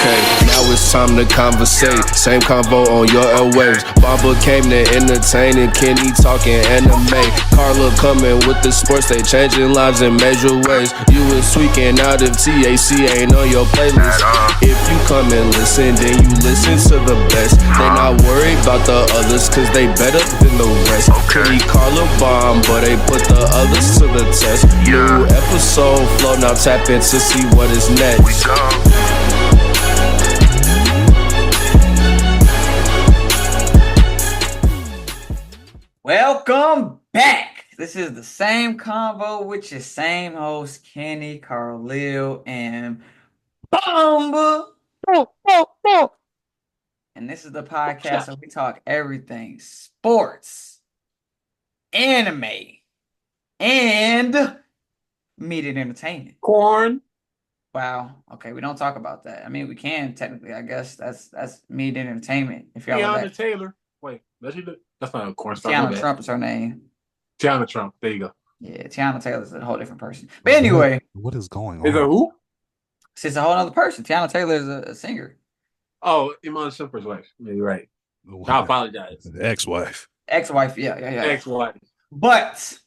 Okay, now it's time to conversate. Same convo on your airwaves. Baba came to entertain and Kenny talking anime. Carla coming with the sports, they changing lives in major ways. You was tweaking out if TAC ain't on your playlist. If you come and listen, then you listen to the best. They not worried about the others, cause they better than the rest. Kenny Carla bomb, but they put the others to the test. New episode flow, now tap in to see what is next. Welcome back. This is the same convo with your same host, Kenny, Carlil, and Bomba. And this is the podcast where we talk everything sports, anime, and media and entertainment. Corn. Wow. Okay, we don't talk about that. I mean, we can technically. I guess that's media and entertainment. If y'all Tiana Taylor. Wait, that's not a corn star. Tiana Trump is her name. Tiana Trump. There you go. Yeah, Tiana Taylor's a whole different person. But anyway, what is going on? Is it who? She's a whole other person. Tiana Taylor is a singer. Oh, Iman Shumper's wife. Yeah, you're right. I apologize. Ex-wife. Ex-wife, yeah. Ex-wife. But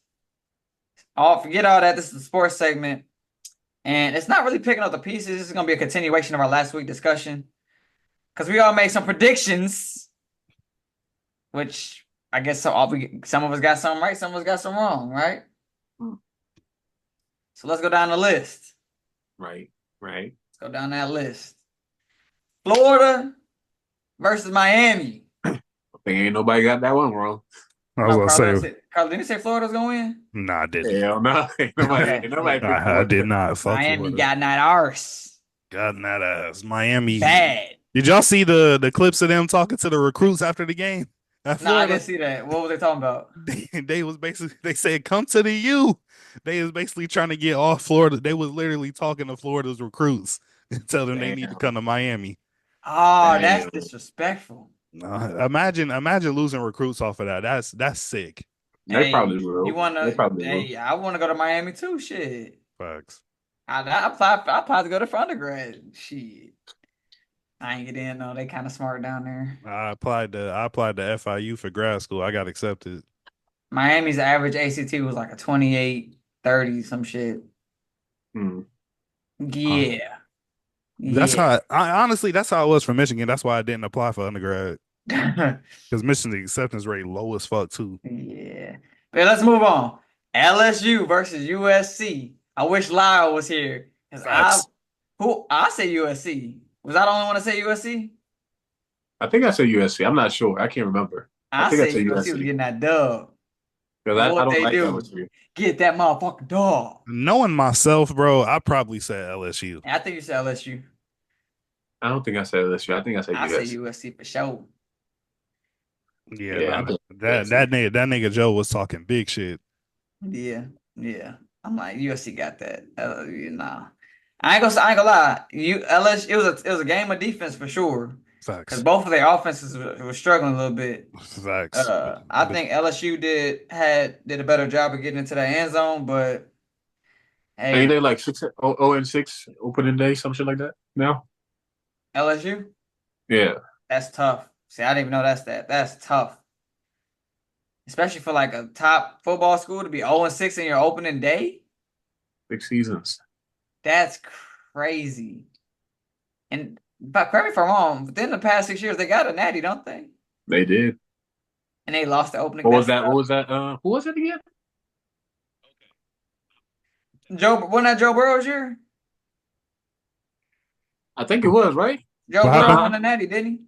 forget all that. This is the sports segment. And it's not really picking up the pieces. This is going to be a continuation of our last week discussion. Because we all made some predictions. Which I guess some of us got some right, some of us got some wrong, right? So let's go down the list. Right. Let's go down that list. Florida versus Miami. I think ain't nobody got that one wrong. I was going to say. Carl, didn't you say Florida's going to win? Nah, I didn't. Hell no. Nobody I did not. Miami got that arse. Got that ass. Miami. Bad. Did y'all see the clips of them talking to the recruits after the game? No, I didn't see that. What were they talking about? They said, come to the U. They was basically trying to get off Florida. They was literally talking to Florida's recruits and tell them they need to come to Miami. Oh, that's disrespectful. Imagine losing recruits off of that. That's sick. They probably will. You wanna? I want to go to Miami too. Shit. Facts. I applied to go to for undergrad. Shit. I ain't get in though. They kind of smart down there. I applied to FIU for grad school. I got accepted. Miami's average ACT was like a 28-30, some shit. Yeah. That's how that's how it was for Michigan. That's why I didn't apply for undergrad. Because Michigan's acceptance rate low as fuck too. Yeah. But let's move on. LSU versus USC. I wish Lyle was here. I say USC. Was I the only one to say USC? I think I said USC. I'm not sure. I can't remember. I said USC was getting that dub. Because I don't like LSU. Get that motherfucking dog. Knowing myself, bro, I probably said LSU. I think you said LSU. I don't think I said LSU. I think I said USC. I said USC for sure. Yeah, that nigga Joe was talking big shit. Yeah. I'm like, USC got that. Nah. I ain't gonna lie. LSU, it was a game of defense for sure. Facts. Because both of their offenses were struggling a little bit. Facts. I think LSU did a better job of getting into the end zone, but hey, ain't they like 0-6 opening day, some shit like that now? LSU? Yeah. That's tough. See, I didn't even know that's tough. Especially for like a top football school to be 0-6 in your opening day. 6 seasons. That's crazy. And but correct me if I'm wrong, within the past 6 years, they got a natty, don't they? They did. And they lost the opening. What was that? Who was it again? Wasn't that Joe Burrow's year? I think it was, right? Joe Burrow won a natty, didn't he?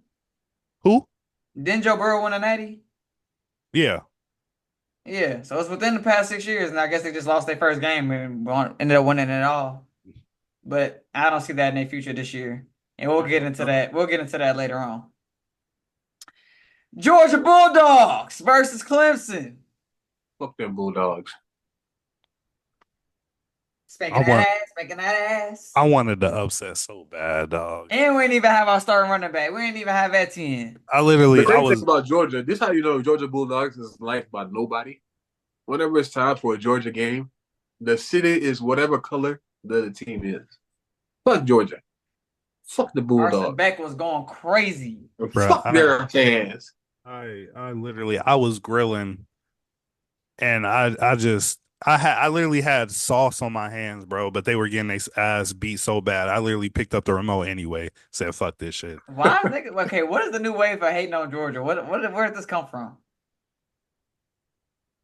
Who? Didn't Joe Burrow win a natty? Yeah. Yeah. So it's within the past 6 years, and I guess they just lost their first game and ended up winning it all. But I don't see that in their future this year. And we'll get into that. We'll get into that later on. Georgia Bulldogs versus Clemson. Fuck them Bulldogs. Spanking that ass. I wanted the upset so bad, dog. And we didn't even have our starting running back. We didn't even have Etienne. The thing about Georgia, this is how you know Georgia Bulldogs is liked by nobody. Whenever it's time for a Georgia game, the city is whatever color the team is. Fuck Georgia. Fuck the Carson Bulldogs. Beck was going crazy. Bruh, Fuck their fans. I literally I was grilling and I literally had sauce on my hands, bro, but they were getting their ass beat so bad. I literally picked up the remote anyway. Said fuck this shit. Why? Okay, what is the new wave for hating on Georgia? Where did this come from?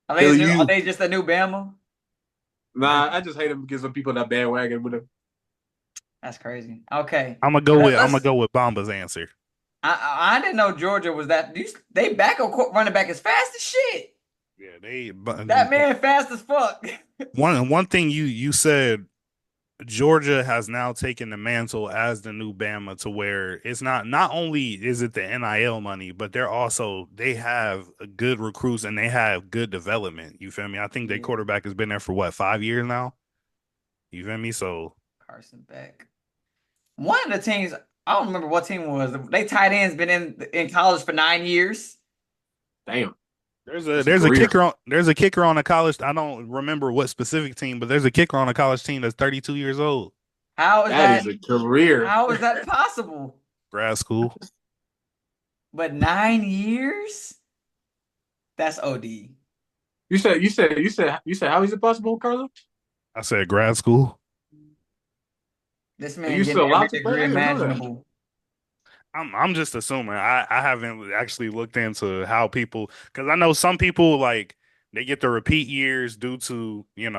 Kill Are you. they just a new Bama? Nah, I just hate them because some people that bandwagon with them. That's crazy. Okay, I'm gonna go with Bomba's answer. I didn't know Georgia was that. They back a running back as fast as shit. Yeah, That man fast as fuck. one thing you said Georgia has now taken the mantle as the new Bama to where it's not only is it the NIL money, but they have good recruits and they have good development. You feel me? I think their Yeah. quarterback has been there for what, 5 years now? You feel me? So Carson Beck. One of the teams, I don't remember what team it was. They tight end's been in college for 9 years. Damn. there's a kicker on a college. I don't remember what specific team, but there's a kicker on a college team that's 32 years old. How is That is a career. How is that possible? Grad school. But 9 years? That's OD. You said how is it possible, Carlo? I said grad school. This Are man you getting still allowed every to play? degree I didn't know that. imaginable. I'm just assuming. I haven't actually looked into how people because I know some people like they get the repeat years due to being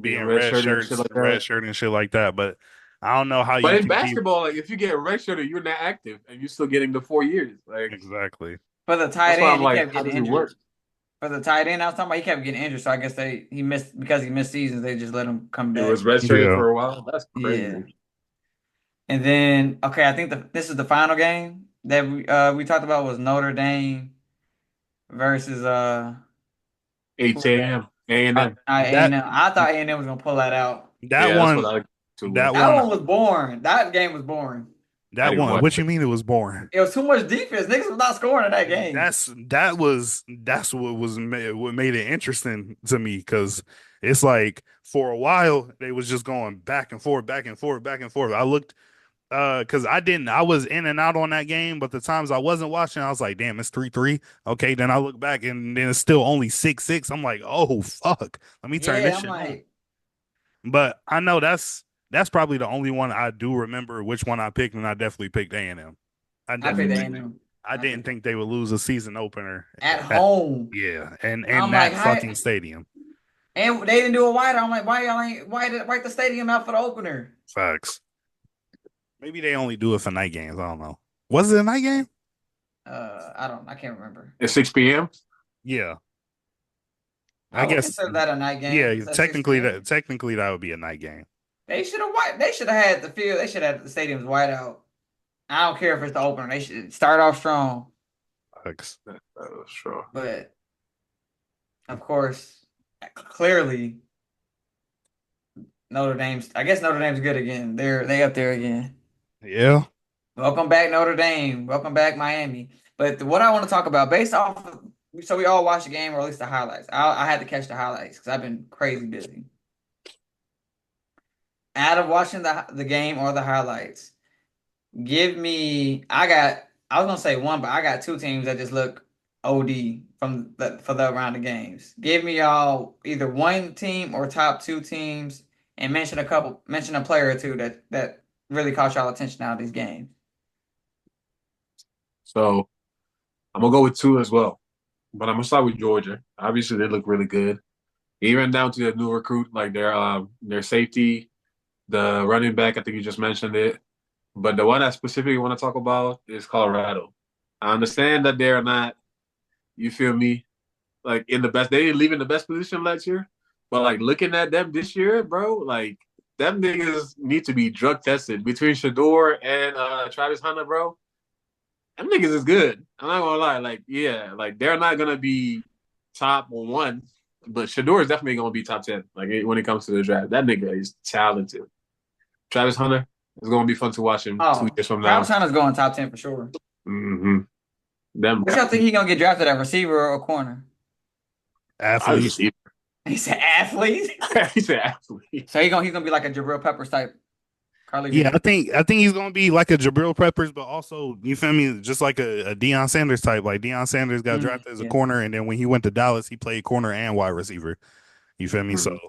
Being redshirted and shit like red that. shirt and shit like that. But I don't know how But you in can keep basketball, like if you get redshirted, you're not active and you're still getting the 4 years. Like exactly. For the tight that's why end, I'm he like, kept how getting does it injured. work? For the tight end, I was talking about he kept getting injured, so I guess he missed because he missed seasons. They just let him come It back. was redshirted Yeah. for a while. That's crazy. Yeah. And then I think this is the final game that we talked about was Notre Dame versus A-10, A&M. A&M. I thought A&M was gonna pull that out. That Yeah, that's one what I to that watch. That one one was boring. That game was boring. I that didn't one. watch What you it. mean it was boring? It was too much defense. Niggas was not scoring in that game. That's what made it interesting to me because it's like for a while they was just going back and forth, back and forth, back and forth. I looked because I was in and out on that game, but the times I wasn't watching, I was like, damn, it's 3-3. Okay, then I look back and then it's still only 6-6. I'm like, oh fuck, let me turn Yeah, this I'm shit on. like, But I know that's probably the only one I do remember which one I picked, and I definitely picked A&M. I picked Definitely. A&M. I didn't think they would lose a season opener At home. yeah, and I'm that like, fucking stadium. and they didn't do a whiteout. I'm like, why y'all ain't write the stadium out for the opener? Facts. Maybe they only do it for night games. I don't know. Was it a night game? I can't remember. At 6 p.m. Yeah. I would consider that a night game. Yeah, It's at 6 p.m. technically that would be a night game. They should have had the field. They should have had the stadiums white out. I don't care if it's the opener. They should start off strong. Facts. Sure. But of course, clearly I guess Notre Dame's good again. They up there again. Yeah. Welcome back, Notre Dame. Welcome back, Miami. But what I want to talk about, based off of, so we all watched the game, or at least the highlights. I had to catch the highlights because I've been crazy busy. Out of watching the game or the highlights, give me. I was gonna say one, but I got two teams that just look OD for the round of games. Give me y'all either one team or top two teams, and mention a player or two that really caught y'all attention out of these games. So I'm gonna go with 2 as well. But I'm gonna start with Georgia. Obviously, they look really good. Even down to the new recruit, like their safety, the running back. I think you just mentioned it. But the one I specifically want to talk about is Colorado. I understand that they're not, you feel me, like in the best. They didn't leave in the best position last year. But like looking at them this year, bro, like them niggas need to be drug tested between Shador and Travis Hunter, bro. Them niggas is good. I'm not gonna lie. Like, yeah, like they're not gonna be top 1, but Shador is definitely gonna be top 10. Like when it comes to the draft, that nigga is talented. Travis Hunter is gonna be fun to watch him 2 years from now. Travis Hunter's going top 10 for sure. Mm-hmm. Them. What y'all think he gonna get drafted at, receiver or corner? Athlete. He said athlete. He said athlete. So he's gonna be like a Jabril Peppers type. Carly Yeah, G. I think he's gonna be like a Jabril Peppers, but also you feel me, just like a Deion Sanders type. Like Deion Sanders got drafted as a Yeah. corner, and then when he went to Dallas, he played corner and wide receiver. You feel me? So Mhm.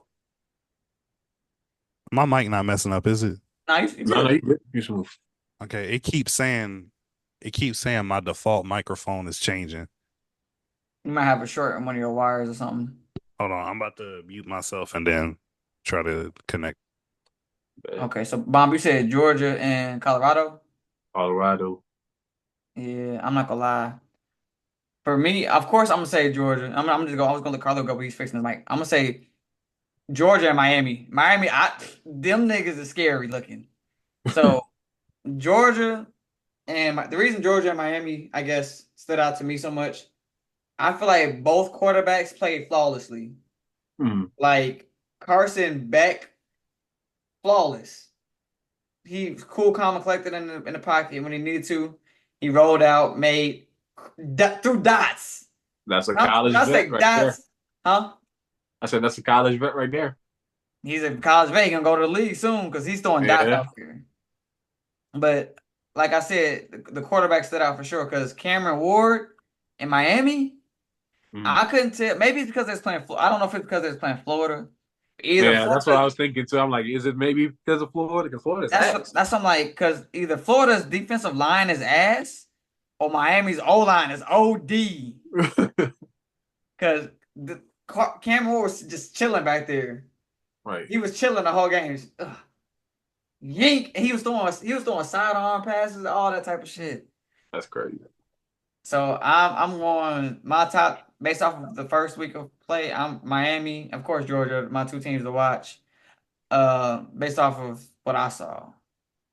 my mic not messing up, is it? Nah, you No, good. you good. You smooth. Okay, it keeps saying my default microphone is changing. You might have a short in one of your wires or something. Hold on, I'm about to mute myself and then try to connect. Bad. Okay, so Bomb, you said Georgia and Colorado. Colorado. Yeah, I'm not gonna lie. For me, of course, I'm gonna say Georgia. I'm just go. I was gonna let Carlo go, but he's fixing his mic. I'm gonna say Georgia and Miami. Miami, them niggas is scary looking. So Georgia and the reason Georgia and Miami, I guess, stood out to me so much. I feel like both quarterbacks played flawlessly. Mm. Like Carson Beck, flawless. He was cool, calm, and collected in the pocket when he needed to. He rolled out, made threw dots. That's a When college I vet say right there. dots, huh? I said that's a college vet right there. He's in college vet. He gonna go to the league soon because he's throwing dots Yeah. out there. But like I said, the quarterback stood out for sure because Cameron Ward in Miami, Mm. I couldn't tell. Maybe it's because they're playing. I don't know if it's because they're playing Florida. Either Yeah, that's what I Florida. was thinking too. I'm like, is it maybe because of Florida? Because Florida's ass. That's what I'm like because either Florida's defensive line is ass or Miami's O line is OD. Because Cameron Ward was just chilling back there. Right. He was chilling the whole game. Ugh. Yank. He was throwing sidearm passes, all that type of shit. That's crazy. So I'm going my top based off of the first week of play. I'm Miami, of course Georgia, my two teams to watch. Based off of what I saw.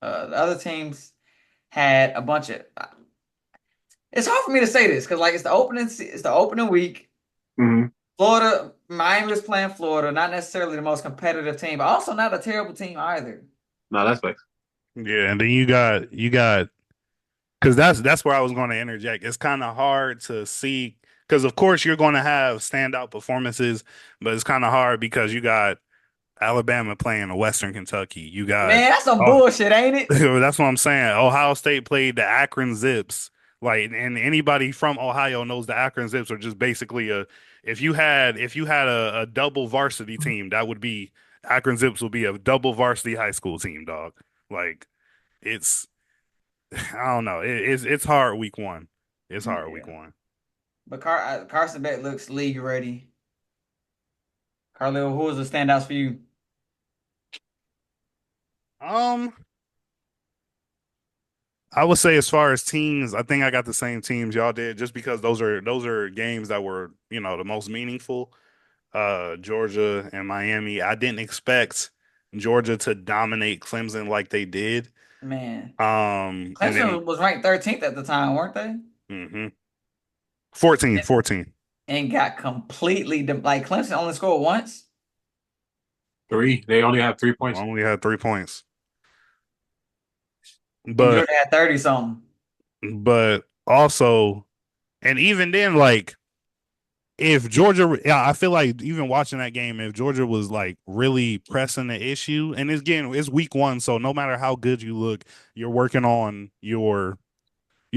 The other teams had a bunch of. It's hard for me to say this because like it's the opening week. Hmm. Florida, Miami was playing Florida, not necessarily the most competitive team, but also not a terrible team either. No, that's like Yeah, and then you got because that's where I was going to interject. It's kind of hard to see because of course you're going to have standout performances, but it's kind of hard because you got Alabama playing Western Kentucky. You got Man, that's some oh, bullshit, ain't it? that's what I'm saying. Ohio State played the Akron Zips. Like, and anybody from Ohio knows the Akron Zips are just basically a if you had a double varsity team, that would be Akron Zips would be a double varsity high school team, dog. Like it's I don't know. It's hard week one. It's hard week Yeah. one. But Carson Beck looks league ready. Carlito, who was the standouts for you? Um, I would say as far as teams, I think I got the same teams y'all did, just because those are games that were, you know, the most meaningful. Georgia and Miami. I didn't expect Georgia to dominate Clemson like they did. Man, And then Clemson was ranked 13th at the time, weren't they? mhm. 14. And got completely like Clemson only scored once. three. They only have 3 points. Only had 3 points. And But Georgia had 30 something. also, and even then, like if Georgia, yeah, I feel like even watching that game, if Georgia was like really pressing the issue, and it's week one, so no matter how good you look, you're working on you're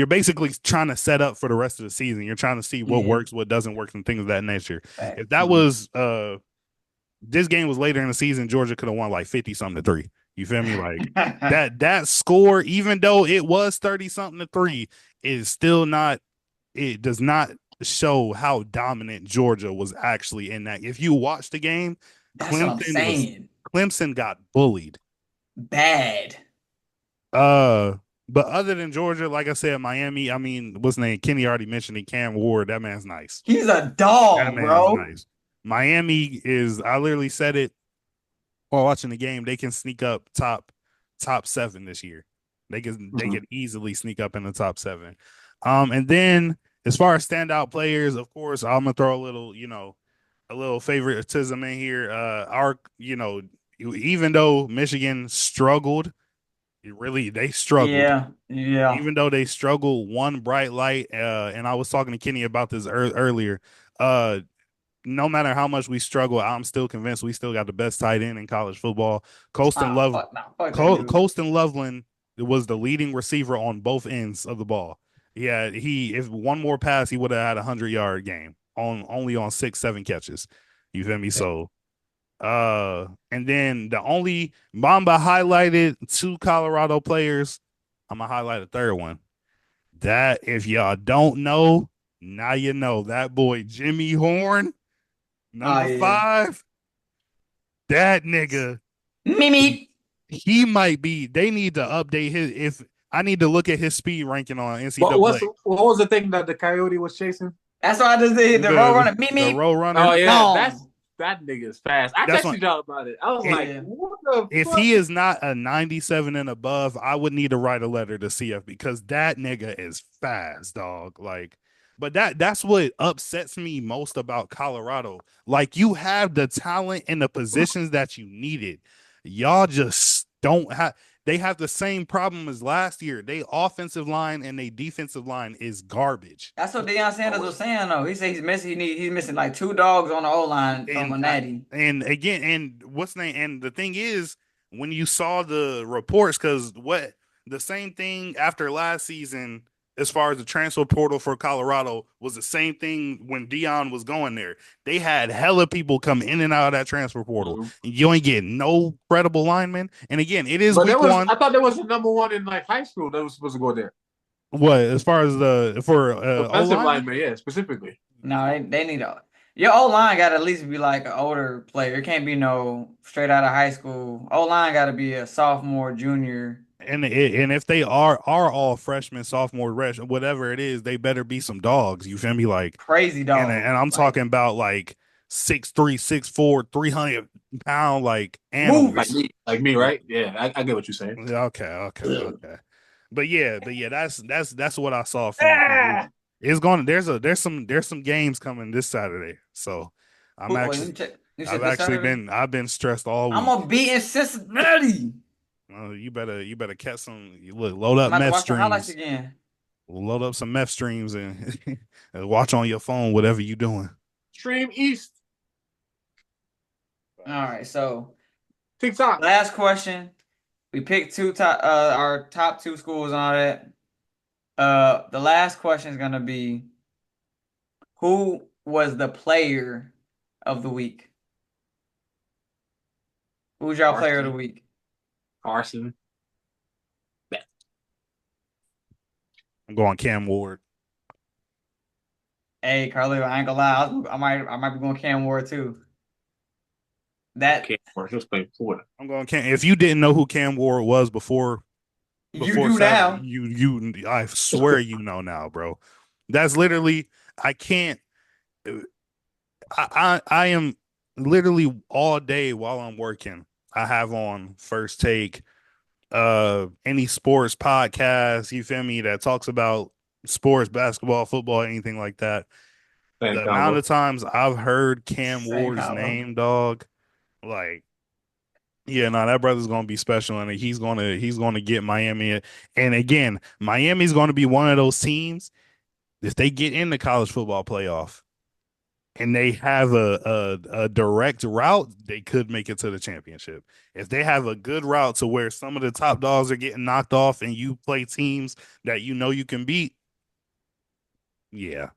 basically trying to set up for the rest of the season. You're trying to see what Yeah, works, what doesn't work, and things of that nature. facts. If that was this game was later in the season, Georgia could have won like 50 something to 3. You feel me? Like that score, even though it was 30 something to 3, is still not it does not show how dominant Georgia was actually in that. If you watch the game, That's what I'm saying. Clemson got bullied. Bad. Uh, but other than Georgia, like I said, Miami, I mean, what's his name? Kenny already mentioned it. Cam Ward, that man's nice. He's a That dog, man's bro. nice. Miami is, I literally said it while watching the game, they can sneak up top 7 this year. They Mhm. can easily sneak up in the top 7. And then as far as standout players, of course, I'm gonna throw a little, a little favoritism in here. Even though Michigan struggled, they struggled. Yeah, yeah. Even though they struggled, one bright light. And I was talking to Kenny about this earlier. no matter how much we struggle, I'm still convinced we still got the best tight end in college football. Colston Loveland was the leading receiver on both ends of the ball. Yeah, if one more pass, he would have had a 100-yard game only on 6-7 catches. You feel me? So, and then the only Mamba highlighted 2 Colorado players. I'm gonna highlight a third one. That if y'all don't know, now you know. That boy Jimmy Horn, number 5. That nigga, Mimi. he might be. They need to update his. If I need to look at his speed ranking on NCAA. What was the thing that the Coyote was chasing? That's why I just did the road runner. Mimi. The road runner. Oh yeah, Boom. that nigga is fast. I texted y'all about it. I was like, what the if fuck? he is not a 97 and above, I would need to write a letter to CF because that nigga is fast, dog. Like, but that's what upsets me most about Colorado. Like, you have the talent and the positions that you needed. Y'all just don't have. They have the same problem as last year. They offensive line and they defensive line is garbage. That's what Deion Sanders was saying though. He said he's missing. He's missing like 2 dogs on the O line from a natty. And again, and what's the name? And the thing is, when you saw the reports, because the same thing after last season, as far as the transfer portal for Colorado, was the same thing when Deion was going there. They had hella people come in and out of that transfer portal. Mm-hmm. And you ain't get no credible linemen. And again, it is week 1. I thought there was the number 1 in like high school that was supposed to go there. What, as far as for offensive lineman, yeah, specifically. No, they need your O line got to at least be like an older player. It can't be no straight out of high school. O line got to be a sophomore, junior. And if they are all freshmen, sophomore, whatever it is, they better be some dogs. You feel me? Like crazy dogs. And I'm talking about like 6'3", 6'4", 300-pound like animals. Like me, right? Yeah, I get what you're saying. Okay. But yeah, that's what I saw from. It's going. There's some games coming this Saturday, so I've been stressed all week. I'm gonna beat in Cincinnati. You better catch some. Load up meth streams. Again. Load up some meth streams and watch on your phone whatever you doing. Stream East. All right, so TikTok. Last question. We picked our top 2 schools on it. The last question is gonna be, who was the player of the week? Who's y'all player of the week? Carson. I'm going Cam Ward. Hey, Carly, I ain't gonna lie. I might be going Cam Ward too. Cam Ward just playing Florida. I'm going Cam. If you didn't know who Cam Ward was before you do now. I swear you know now, bro. That's literally. I can't. I am literally all day while I'm working. I have on First Take, any sports podcast, you feel me, that talks about sports, basketball, football, anything like that. The amount of times I've heard Cam Ward's name, dog, like, yeah, no, that brother's gonna be special, and he's gonna get Miami. And again, Miami's gonna be one of those teams, if they get in the college football playoff and they have a direct route, they could make it to the championship. If they have a good route to where some of the top dogs are getting knocked off and you play teams that you know you can beat, yeah.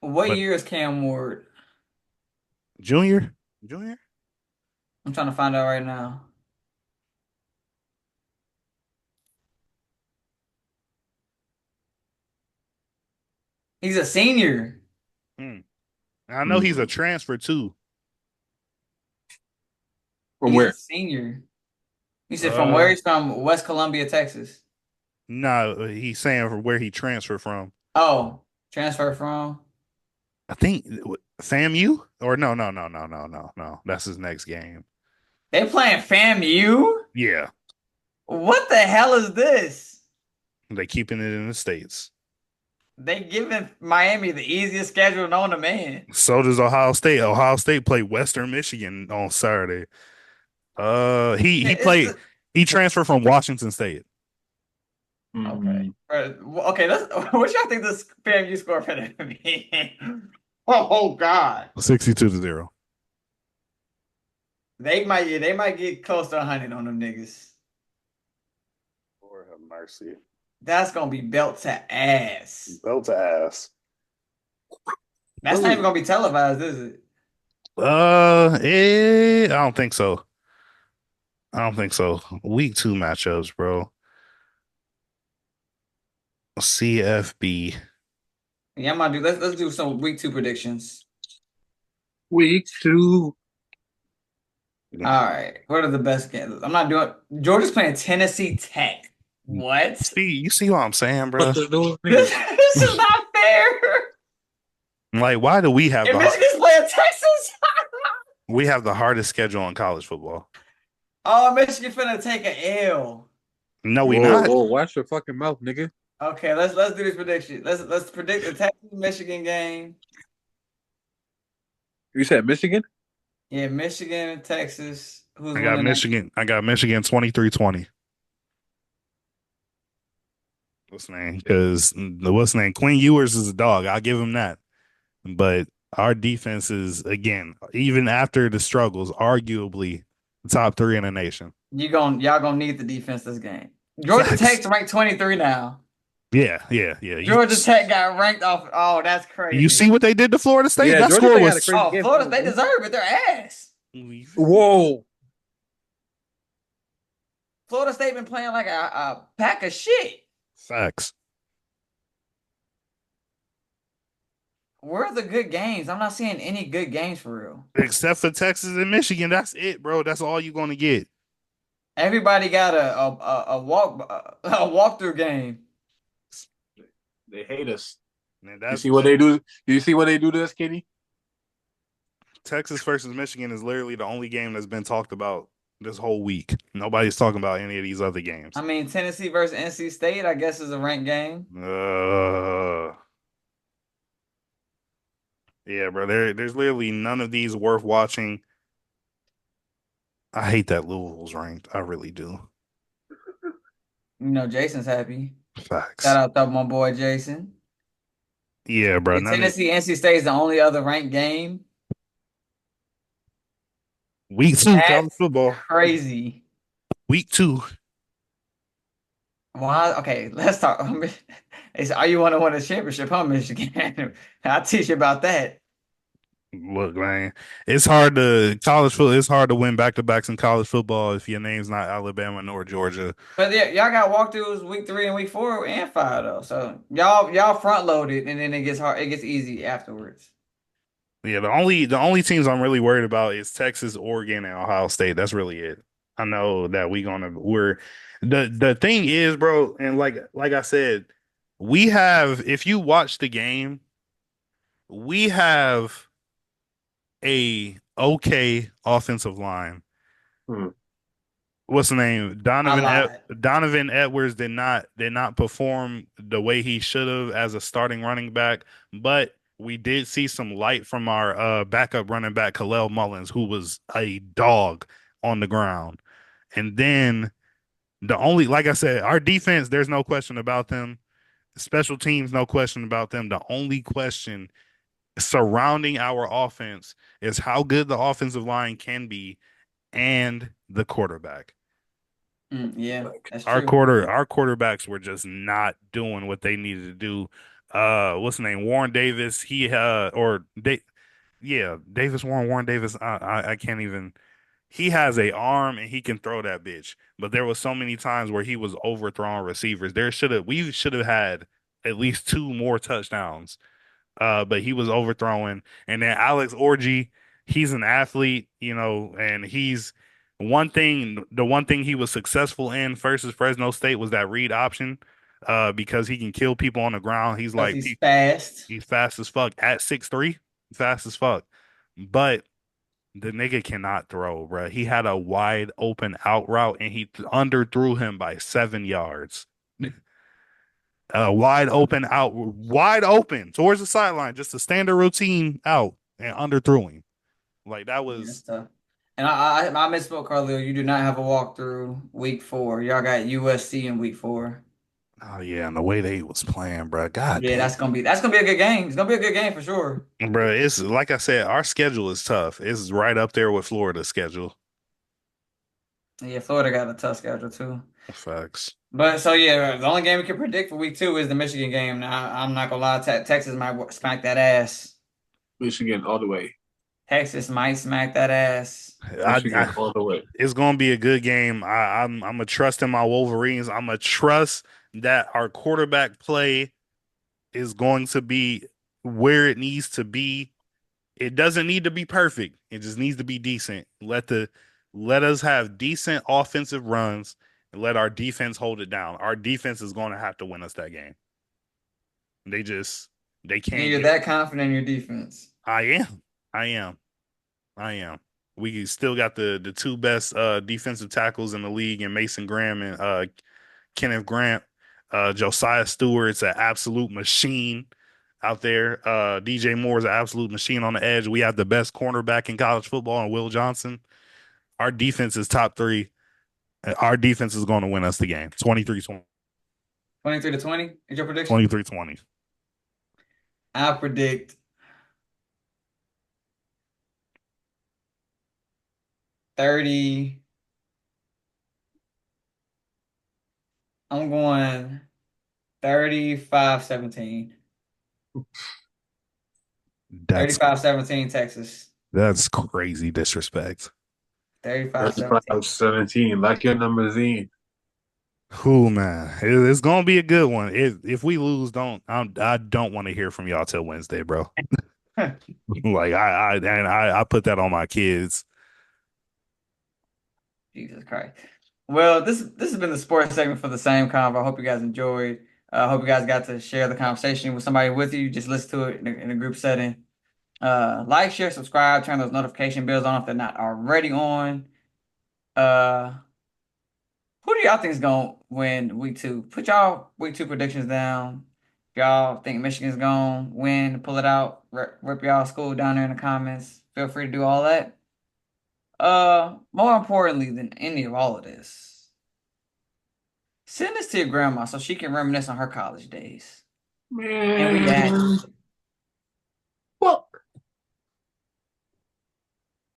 What year is Cam Ward? Junior? I'm trying to find out right now. He's a senior. I know he's a transfer too. From where? Senior. He said from where? He's from West Columbia, Texas. No, he's saying from where he transferred from. Oh, transfer from? I think FAMU? Or no. That's his next game. They playing FAMU? Yeah. What the hell is this? They keeping it in the States. They giving Miami the easiest schedule known to man. So does Ohio State. Ohio State played Western Michigan on Saturday. He transferred from Washington State. Okay. Okay, what y'all think this FAMU score for that be? Oh God. 62-0. They might get close to 100 on them niggas. Lord have mercy. That's gonna be belt to ass. Belt to ass. That's not even gonna be televised, is it? I don't think so. I don't think so. Week 2 matchups, bro. CFB. Yeah, I'm gonna do. Let's do some week 2 predictions. Week 2. All right. What are the best games? I'm not doing. Georgia's playing Tennessee Tech. What? You see what I'm saying, bro? What the doing, This, niggas? this is not fair. Like, why do we have And Michigan's playing Texas. the hardest schedule in college football? Oh, Michigan finna take a L. No, we Whoa, not. whoa, watch your fucking mouth, nigga. Okay, let's do this prediction. Let's predict the Texas Michigan game. You said Michigan? Yeah, Michigan and Texas. Who's I got winning that? Michigan. I got Michigan 23-20. What's the name? Because what's the name? Quinn Ewers is a dog. I'll give him that. But our defense is, again, even after the struggles, arguably top 3 in the nation. Y'all gonna need the defense this game. Georgia Facts. Tech's ranked 23 now. Yeah. Georgia Tech got ranked off. Oh, that's crazy. You see what they did to Florida State? Yeah, That Georgia score Tech had a was. crazy Oh, game. Florida, they deserve it. They're ass. Whoa. Florida State been playing like a pack of shit. Facts. Where are the good games? I'm not seeing any good games for real. Except for Texas and Michigan. That's it, bro. That's all you're going to get. Everybody got a walkthrough game. They hate us. And You that's see what they do? You see what they do to us, Kenny? Texas versus Michigan is literally the only game that's been talked about this whole week. Nobody's talking about any of these other games. I mean, Tennessee versus NC State, I guess, is a ranked game. Yeah, bro. There's literally none of these worth watching. I hate that Louisville's ranked. I really do. You know, Jason's happy. Facts. Shout out to my boy Jason. Yeah, bro. And Tennessee, NC State is the only other ranked game. Week 2 college football. Crazy. Week 2. Why? Okay, let's talk. They say, "Are you want to win a championship, huh, Michigan?" I'll teach you about that. Look, man, it's hard to college football. It's hard to win back-to-backs in college football if your name's not Alabama nor Georgia. But yeah, y'all got walkthroughs week 3 and week 4 and 5 though. So y'all front loaded, and then it gets hard. It gets easy afterwards. Yeah, the only teams I'm really worried about is Texas, Oregon, and Ohio State. That's really it. I know that we're the thing is, bro, and like I said, we have, if you watch the game, we have a okay offensive line. Hmm. What's the name? A lot. Donovan Edwards did not perform the way he should have as a starting running back, but we did see some light from our backup running back Khalil Mullins, who was a dog on the ground. And then like I said, our defense, there's no question about them. Special teams, no question about them. The only question surrounding our offense is how good the offensive line can be and the quarterback. Yeah, that's Our true. our quarterbacks were just not doing what they needed to do. What's the name? Warren Davis. Davis Warren Davis. I can't even. He has a arm and he can throw that bitch. But there was so many times where he was overthrowing receivers. We should have had at least 2 more touchdowns. But he was overthrowing. And then Alex Orgy, he's an athlete, and the one thing he was successful in versus Fresno State was that read option, because he can kill people on the ground. He's Because like, he's fast. he's fast as fuck at 6'3", fast as fuck. But the nigga cannot throw, bro. He had a wide open out route and he underthrew him by 7 yards. Wide open towards the sideline, just a standard routine out and underthrew him. Like that Yeah, that's was tough. And I misspoke, Carlil. You do not have a walkthrough week 4. Y'all got USC in week 4. Oh yeah, and the way they was playing, bro. God Yeah, damn. that's gonna be a good game. It's gonna be a good game for sure. Bro, it's like I said, our schedule is tough. It's right up there with Florida's schedule. Yeah, Florida got a tough schedule too. Facts. But so yeah, the only game we can predict for week 2 is the Michigan game. Now I'm not gonna lie, Texas might smack that ass. Michigan all the way. Texas might smack that ass. Michigan I all the way. it's gonna be a good game. I'm a trust in my Wolverines. I'm a trust that our quarterback play is going to be where it needs to be. It doesn't need to be perfect. It just needs to be decent. Let us have decent offensive runs and let our defense hold it down. Our defense is going to have to win us that game. They And can't you're get. that confident in your defense. I am. I am. I am. We still got the two best defensive tackles in the league in Mason Graham and Kenneth Grant. Josiah Stewart's an absolute machine out there. DJ Moore's an absolute machine on the edge. We have the best cornerback in college football and Will Johnson. Our defense is top three. Our defense is going to win us the game. 23-20. 23-20 is your prediction? 23-20. I predict 30. I'm going 35-17. That's 35-17 Texas. that's crazy disrespect. 35-17. 35-17. Like your numbers in. Cool, man. It's gonna be a good one. If we lose, I don't want to hear from y'all till Wednesday, bro. Like I put that on my kids. Jesus Christ. Well, this has been the sports segment for the same convo. I hope you guys enjoyed. I hope you guys got to share the conversation with somebody with you. Just listen to it in a group setting. Like, share, subscribe, turn those notification bells on if they're not already on. Uh, who do y'all think is gonna win week 2? Put y'all week 2 predictions down. If y'all think Michigan's gonna win, pull it out, rip y'all school down there in the comments. Feel free to do all that. More importantly than any of all of this, send this to your grandma so she can reminisce on her college days. And we Man. at